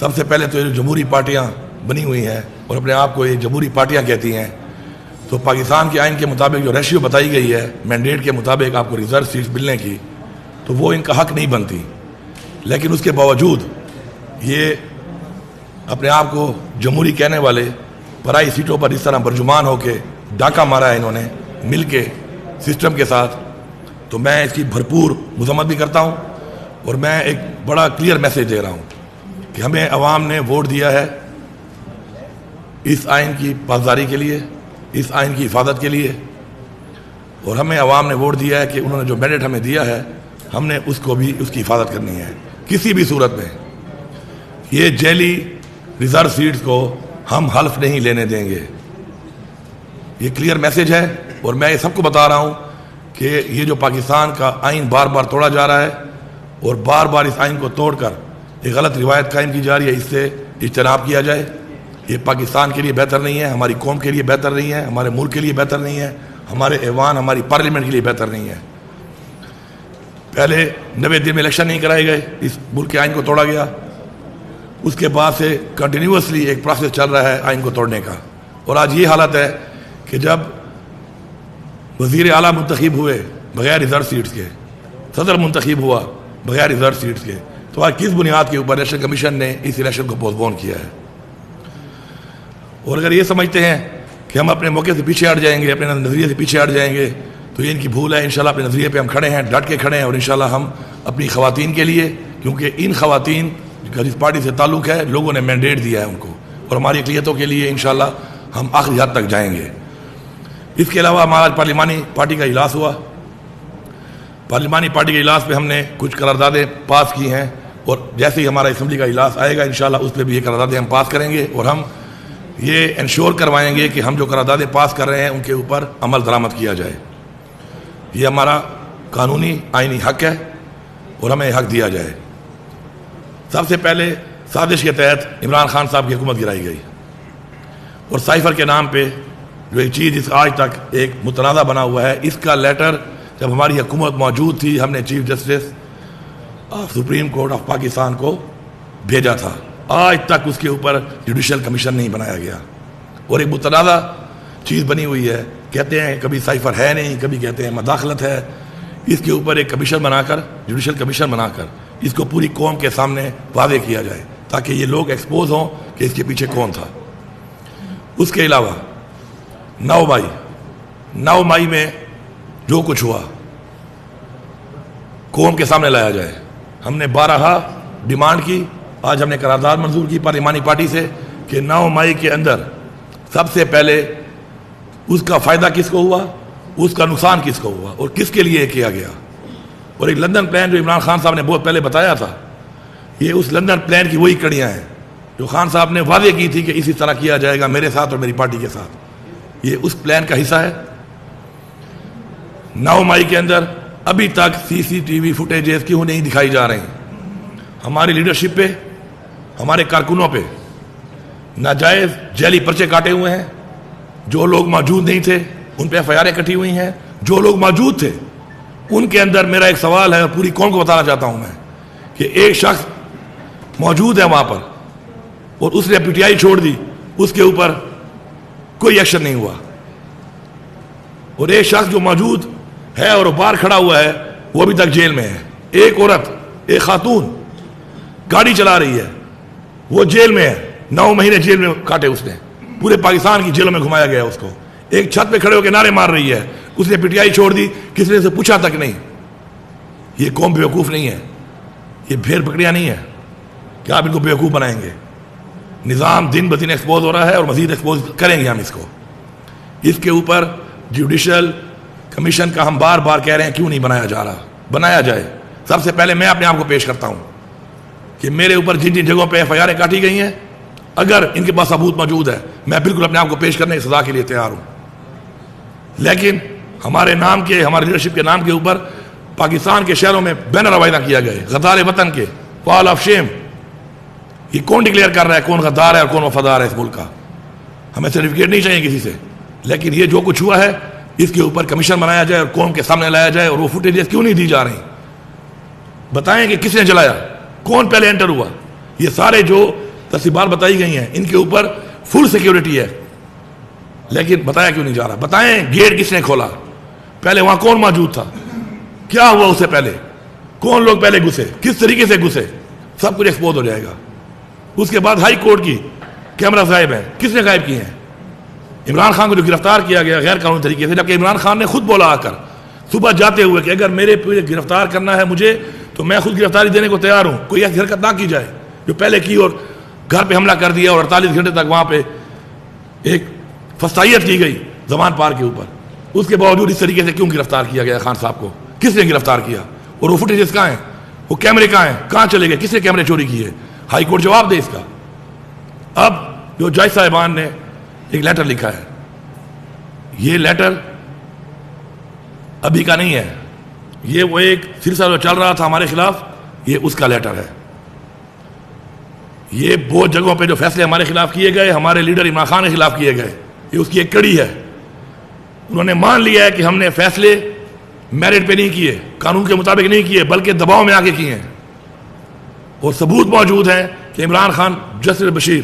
سب سے پہلے تو یہ جمہوری پارٹیاں بنی ہوئی ہیں اور اپنے آپ کو یہ جمہوری پارٹیاں کہتی ہیں، تو پاکستان کے آئین کے مطابق جو ریشیو بتائی گئی ہے مینڈیٹ کے مطابق آپ کو ریزرو سیٹس ملنے کی، تو وہ ان کا حق نہیں بنتی. لیکن اس کے باوجود یہ اپنے آپ کو جمہوری کہنے والے پرائی سیٹوں پر اس طرح برجمان ہو کے ڈاکہ مارا ہے انہوں نے مل کے سسٹم کے ساتھ. تو میں اس کی بھرپور مذمت بھی کرتا ہوں اور میں ایک بڑا کلیئر میسیج دے رہا ہوں کہ ہمیں عوام نے ووٹ دیا ہے اس آئین کی پاسداری کے لیے، اس آئین کی حفاظت کے لیے، اور ہمیں عوام نے ووٹ دیا ہے کہ انہوں نے جو مینڈیٹ ہمیں دیا ہے ہم نے اس کو بھی اس کی حفاظت کرنی ہے. کسی بھی صورت میں یہ جیلی ریزرو سیٹس کو ہم حلف نہیں لینے دیں گے. یہ کلیئر میسیج ہے اور میں یہ سب کو بتا رہا ہوں کہ یہ جو پاکستان کا آئین بار بار توڑا جا رہا ہے اور بار بار اس آئین کو توڑ کر ایک غلط روایت قائم کی جا رہی ہے، اس سے اجتناب کیا جائے. یہ پاکستان کے لیے بہتر نہیں ہے، ہماری قوم کے لیے بہتر نہیں ہے، ہمارے ملک کے لیے بہتر نہیں ہے، ہمارے ایوان ہماری پارلیمنٹ کے لیے بہتر نہیں ہے. پہلے 90 دن میں الیکشن نہیں کرائے گئے، اس ملک کے آئین کو توڑا گیا. اس کے بعد سے کنٹینیوسلی ایک پروسیس چل رہا ہے آئین کو توڑنے کا، اور آج یہ حالت ہے کہ جب وزیر اعلیٰ منتخب ہوئے بغیر ریزرو سیٹس کے، صدر منتخب ہوا بغیر ریزرو سیٹس کے، تو آج کس بنیاد کے اوپر الیکشن کمیشن نے اس الیکشن کو پوسٹ پون کیا ہے؟ اور اگر یہ سمجھتے ہیں کہ ہم اپنے موقع سے پیچھے ہٹ جائیں گے، اپنے نظریے سے پیچھے ہٹ جائیں گے، تو یہ ان کی بھول ہے. انشاءاللہ اپنے نظریے پہ ہم کھڑے ہیں، ڈٹ کے کھڑے ہیں، اور انشاءاللہ ہم اپنی خواتین کے لیے، کیونکہ ان خواتین کا جس پارٹی سے تعلق ہے لوگوں نے مینڈیٹ دیا ہے ان کو، اور ہماری اقلیتوں کے لیے انشاءاللہ ہم آخری حد تک جائیں گے. اس کے علاوہ ہمارا پارلیمانی پارٹی کا اجلاس ہوا. پارلیمانی پارٹی کے اجلاس پہ ہم نے کچھ قراردادیں پاس کی ہیں، اور جیسے ہی ہمارا اسمبلی کا اجلاس آئے گا انشاءاللہ اس پہ بھی یہ قراردادیں ہم پاس کریں گے، اور ہم یہ انشور کروائیں گے کہ ہم جو قراردادیں پاس کر رہے ہیں ان کے اوپر عمل درآمد کیا جائے. یہ ہمارا قانونی آئینی حق ہے اور ہمیں حق دیا جائے. سب سے پہلے سازش کے تحت عمران خان صاحب کی حکومت گرائی گئی، اور سائفر کے نام پہ جو ایک چیز اس آج تک ایک متنازع بنا ہوا ہے، اس کا لیٹر جب ہماری حکومت موجود تھی ہم نے chief justice of supreme court of Pakistan کو بھیجا تھا. آج تک اس کے اوپر جوڈیشل کمیشن نہیں بنایا گیا، اور ایک متنازع چیز بنی ہوئی ہے. کہتے ہیں کبھی سائفر ہے نہیں، کبھی کہتے ہیں مداخلت ہے. اس کے اوپر ایک کمیشن بنا کر، جوڈیشل کمیشن بنا کر اس کو پوری قوم کے سامنے واضح کیا جائے تاکہ یہ لوگ ایکسپوز ہوں کہ اس کے پیچھے کون تھا. اس کے علاوہ 9 مئی میں جو کچھ ہوا قوم کے سامنے لایا جائے. ہم نے 12 ڈیمانڈ کی، آج ہم نے قرارداد منظور کی پارلیمانی پارٹی سے کہ 9 مئی کے اندر سب سے پہلے اس کا فائدہ کس کو ہوا، اس کا نقصان کس کو ہوا، اور کس کے لیے کیا گیا. اور ایک لندن پلان جو عمران خان صاحب نے بہت پہلے بتایا تھا، یہ اس لندن پلان کی وہی کڑیاں ہیں جو خان صاحب نے واضح کی تھی کہ اسی طرح کیا جائے گا میرے ساتھ اور میری پارٹی کے ساتھ. یہ اس پلان کا حصہ ہے. 9 مئی کے اندر ابھی تک CCTV فوٹیجز کیوں نہیں دکھائی جا رہی؟ ہماری لیڈرشپ پہ، ہمارے کارکنوں پہ ناجائز جعلی پرچے کاٹے ہوئے ہیں. جو لوگ موجود نہیں تھے ان پہ FIR کٹی ہوئی ہیں. جو لوگ موجود تھے ان کے اندر میرا ایک سوال ہے اور پوری قوم کو بتانا چاہتا ہوں میں کہ ایک شخص موجود ہے وہاں پر اور اس نے PTI چھوڑ دی، اس کے اوپر کوئی ایکشن نہیں ہوا. اور ایک شخص جو موجود ہے اور باہر کھڑا ہوا ہے وہ ابھی تک جیل میں ہے. ایک عورت، ایک خاتون گاڑی چلا رہی ہے، وہ جیل میں ہے. 9 مہینے جیل میں کاٹے اس نے، پورے پاکستان کی جیلوں میں گھمایا گیا اس کو. ایک چھت پہ کھڑے ہو کے نعرے مار رہی ہے، اس نے PTI چھوڑ دی، کسی نے سے پوچھا تک نہیں. یہ قوم بیوقوف نہیں ہے، یہ بھیڑ بکریاں نہیں ہے کہ آپ ان کو بیوقوف بنائیں گے. نظام دن بدن ایکسپوز ہو رہا ہے اور مزید ایکسپوز کریں گے ہم اس کو. اس کے اوپر جوڈیشل کمیشن کا ہم بار بار کہہ رہے ہیں کیوں نہیں بنایا جا رہا؟ بنایا جائے. سب سے پہلے میں اپنے آپ کو پیش کرتا ہوں کہ میرے اوپر جن جن جگہوں پہ FIR کاٹی گئی ہیں، اگر ان کے پاس ثبوت موجود ہے میں بالکل اپنے آپ کو پیش کرنے کی سزا کے لیے تیار ہوں. لیکن ہمارے نام کے، ہماری لیڈرشپ کے نام کے اوپر پاکستان کے شہروں میں بینر روانہ کیا گئے غدار وطن کے، وال آف شیم. یہ کون ڈکلیئر کر رہا ہے کون غدار ہے اور کون وفادار ہے اس ملک کا؟ ہمیں سرٹیفکیٹ نہیں چاہیے کسی سے، لیکن یہ جو کچھ ہوا ہے اس کے اوپر کمیشن بنایا جائے اور قوم کے سامنے لایا جائے. اور وہ فوٹیجز کیوں نہیں دی جا رہی؟ بتائیں کہ کس نے جلایا، کون پہلے انٹر ہوا. یہ سارے جو ترتیبات بتائی گئی ہیں، ان کے اوپر فل سیکیورٹی ہے، لیکن بتایا کیوں نہیں جا رہا؟ بتائیں گیٹ کس نے کھولا؟ پہلے وہاں کون موجود تھا؟ کیا ہوا اسے پہلے؟ کون لوگ پہلے گھسے؟ کس طریقے سے گھسے؟ سب کچھ ایکسپوز ہو جائے گا۔ اس کے بعد ہائی کورٹ کی کیمرہ غائب ہے، کس نے غائب کیے ہیں؟ عمران خان کو جو گرفتار کیا گیا غیر قانونی طریقے سے، جبکہ عمران خان نے خود بولا آ کر صبح جاتے ہوئے کہ اگر میرے پورے گرفتار کرنا ہے مجھے تو میں خود گرفتاری دینے کو تیار ہوں، کوئی ایسی حرکت نہ کی جائے جو پہلے کی اور گھر پہ حملہ کر دیا اور 48 گھنٹے تک وہاں پہ ایک فسطائیت کی گئی زمان پار کے اوپر۔ اس کے باوجود اس طریقے سے کیوں گرفتار کیا گیا خان صاحب کو؟ کس نے گرفتار کیا؟ اور وہ فوٹیجز کہاں ہیں؟ وہ کیمرے کہاں ہیں؟ کہاں چلے گئے؟ کس نے کیمرے چوری کیے؟ ہائی کورٹ جواب دے اس کا۔ اب جو جج صاحبان نے ایک لیٹر لکھا ہے، یہ لیٹر ابھی کا نہیں ہے، یہ وہ ایک سلسلہ جو چل رہا تھا ہمارے خلاف، یہ اس کا لیٹر ہے۔ یہ بہت جگہوں پہ جو فیصلے ہمارے خلاف کیے گئے، ہمارے لیڈر عمران خان کے خلاف کیے گئے، یہ اس کی ایک کڑی ہے۔ انہوں نے مان لیا ہے کہ ہم نے فیصلے میرٹ پہ نہیں کیے، قانون کے مطابق نہیں کیے، بلکہ دباؤ میں آ کے کیے ہیں، اور ثبوت موجود ہے کہ عمران خان جسٹس بشیر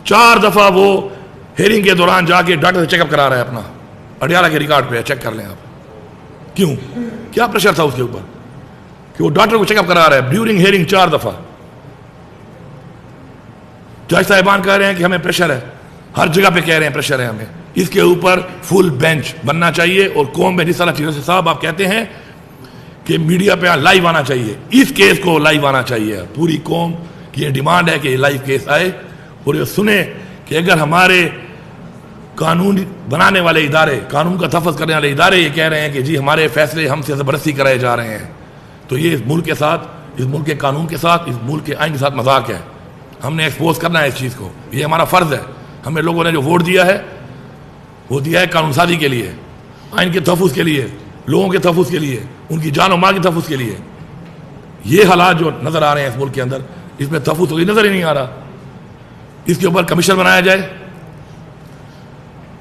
4 دفعہ وہ ہیئرنگ کے دوران جا کے ڈاکٹر سے چیک اپ کرا رہا ہے اپنا، اڈیالہ کے ریکارڈ پہ چیک کر لیں آپ۔ کیوں؟ کیا پریشر تھا اس کے اوپر کہ وہ ڈاکٹر کو چیک اپ کرا رہا ہے ڈیورنگ ہیئرنگ 4 دفعہ؟ جج صاحبان کہہ رہے ہیں کہ ہمیں پریشر ہے، ہر جگہ پہ کہہ رہے ہیں پریشر ہے ہمیں، اس کے اوپر فل بینچ بننا چاہیے، اور قوم میں جس طرح چیز صاحب آپ کہتے ہیں کہ میڈیا پہ لائیو آنا چاہیے، اس کیس کو لائیو آنا چاہیے۔ پوری قوم کی یہ ڈیمانڈ ہے کہ یہ لائیو کیس آئے اور یہ سنیں کہ اگر ہمارے قانون بنانے والے ادارے، قانون کا تحفظ کرنے والے ادارے یہ کہہ رہے ہیں کہ جی ہمارے فیصلے ہم سے زبردستی کرائے جا رہے ہیں، تو یہ اس ملک کے ساتھ، اس ملک کے قانون کے ساتھ، اس ملک کے آئین کے ساتھ مذاق ہے۔ ہم نے ایکسپوز کرنا ہے اس چیز کو، یہ ہمارا فرض ہے۔ ہمیں لوگوں نے جو ووٹ دیا ہے وہ دیا ہے قانون سازی کے لیے، آئین کے تحفظ کے لیے، لوگوں کے تحفظ کے لیے، ان کی جان و مال کے تحفظ کے لیے۔ یہ حالات جو نظر آ رہے ہیں اس ملک کے اندر، اس میں تحفظ کوئی نظر ہی نہیں آ رہا۔ اس کے اوپر کمیشن بنایا جائے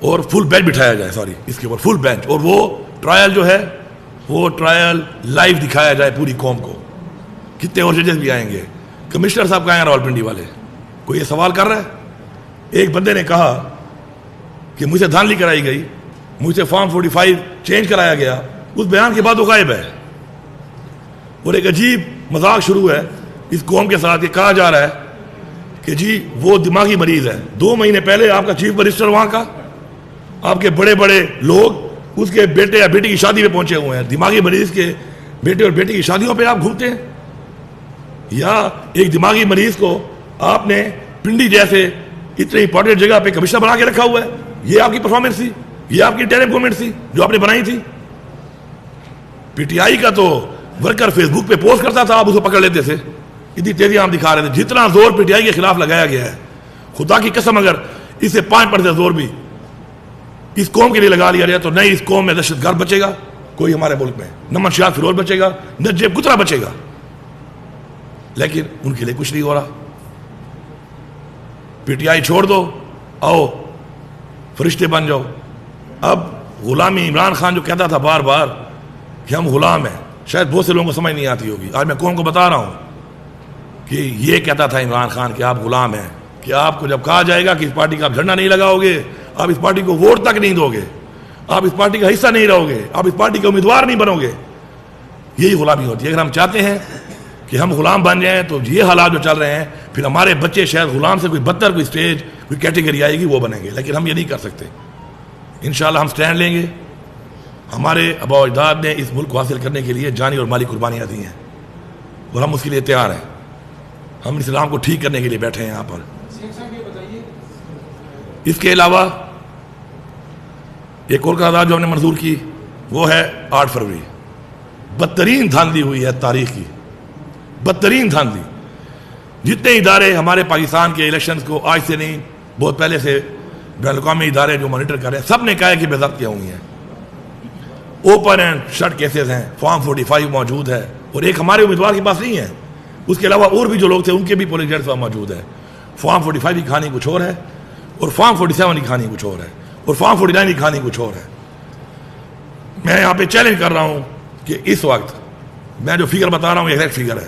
اور فل بینچ بٹھایا جائے، اس کے اوپر فل بینچ، اور وہ ٹرائل جو ہے وہ ٹرائل لائیو دکھایا جائے پوری قوم کو۔ کتنے اور ججز بھی آئیں گے؟ کمشنر صاحب کہاں ہیں راولپنڈی والے؟ کوئی یہ سوال کر رہا ہے؟ ایک بندے نے کہا کہ مجھ سے دھاندلی کرائی گئی، مجھ سے فارم 45 چینج کرایا گیا، اس بیان کے بعد وہ غائب ہے۔ اور ایک عجیب مذاق شروع ہے اس قوم کے ساتھ، یہ کہا جا رہا ہے کہ جی وہ دماغی مریض ہے۔ 2 مہینے پہلے آپ کا چیف منسٹر وہاں کا، آپ کے بڑے بڑے لوگ اس کے بیٹے یا بیٹی کی شادی پہ پہنچے ہوئے ہیں۔ دماغی مریض کے بیٹے اور بیٹی کی شادیوں پہ آپ گھومتے ہیں؟ یا ایک دماغی مریض کو آپ نے پنڈی جیسے اتنی امپورٹنٹ جگہ پہ کمشنر بنا کے رکھا ہوا ہے؟ یہ آپ کی پرفارمنس تھی؟ یہ آپ کی ٹیرم گورنمنٹ تھی جو آپ نے بنائی تھی؟ پی ٹی آئی کا تو ورکر فیس بک پہ پوسٹ کرتا تھا، آپ اسے پکڑ لیتے تھے، اتنی تیزی ہم دکھا رہے تھے۔ جتنا زور پی ٹی آئی کے خلاف لگایا گیا ہے، خدا کی قسم اگر اس سے 5% زور بھی اس قوم کے لیے لگا لیا جائے تو نہ اس قوم میں دہشت گرد بچے گا کوئی ہمارے ملک میں، نہ منشیات فروش بچے گا، نہ جیب کترا بچے گا۔ لیکن ان کے لیے کچھ نہیں ہو رہا۔ پی ٹی آئی چھوڑ دو، آؤ فرشتے بن جاؤ۔ اب غلامی، عمران خان جو کہتا تھا بار بار کہ ہم غلام ہیں، شاید بہت سے لوگوں کو سمجھ نہیں آتی ہوگی۔ آج میں قوم کو بتا رہا ہوں کہ یہ کہتا تھا عمران خان کہ آپ غلام ہیں، کہ آپ کو جب کہا جائے گا کہ اس پارٹی کا آپ جھنڈا نہیں لگاؤ گے، آپ اس پارٹی کو ووٹ تک نہیں دو گے، آپ اس پارٹی کا حصہ نہیں رہو گے، آپ اس پارٹی کے امیدوار نہیں بنو گے، یہی غلامی ہوتی ہے۔ اگر ہم چاہتے ہیں کہ ہم غلام بن جائیں تو یہ حالات جو چل رہے ہیں، پھر ہمارے بچے شاید غلام سے کوئی بدتر کوئی سٹیج، کوئی کیٹیگری آئے گی وہ بنیں گے، لیکن ہم یہ نہیں کر سکتے۔ انشاءاللہ ہم سٹینڈ لیں گے۔ ہمارے آباء و اجداد نے اس ملک کو حاصل کرنے کے لیے جانی اور مالی قربانیاں دی ہیں اور ہم اس کے لیے تیار ہیں۔ ہم اسلام کو ٹھیک کرنے کے لیے بیٹھے ہیں یہاں پر۔ اس کے علاوہ ایک اور قرارداد جو ہم نے منظور کی وہ ہے 8 فروری۔ بدترین دھاندلی ہوئی ہے تاریخ کی، بدترین دھاندلی۔ جتنے ادارے ہمارے پاکستان کے الیکشنز کو آج سے نہیں بہت پہلے سے بین الاقوامی ادارے جو مانیٹر کر رہے ہیں، سب نے کہا ہے کہ بے ضابطیاں ہوئی ہیں، اوپن اینڈ شٹ کیسز ہیں، فارم 45 موجود ہے، اور ایک ہمارے امیدوار کے پاس نہیں ہے، اس کے علاوہ اور بھی جو لوگ تھے ان کے بھی پولنگ ایجنٹس وہاں موجود ہے۔ فارم 45 کی کہانی کچھ اور ہے اور فارم 47 کی کہانی کچھ اور ہے اور فارم 49 کی کہانی کچھ اور ہے۔ میں یہاں پہ چیلنج کر رہا ہوں کہ اس وقت میں جو فگر بتا رہا ہوں یہ ایگزیکٹ فگر ہے۔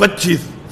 25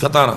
17।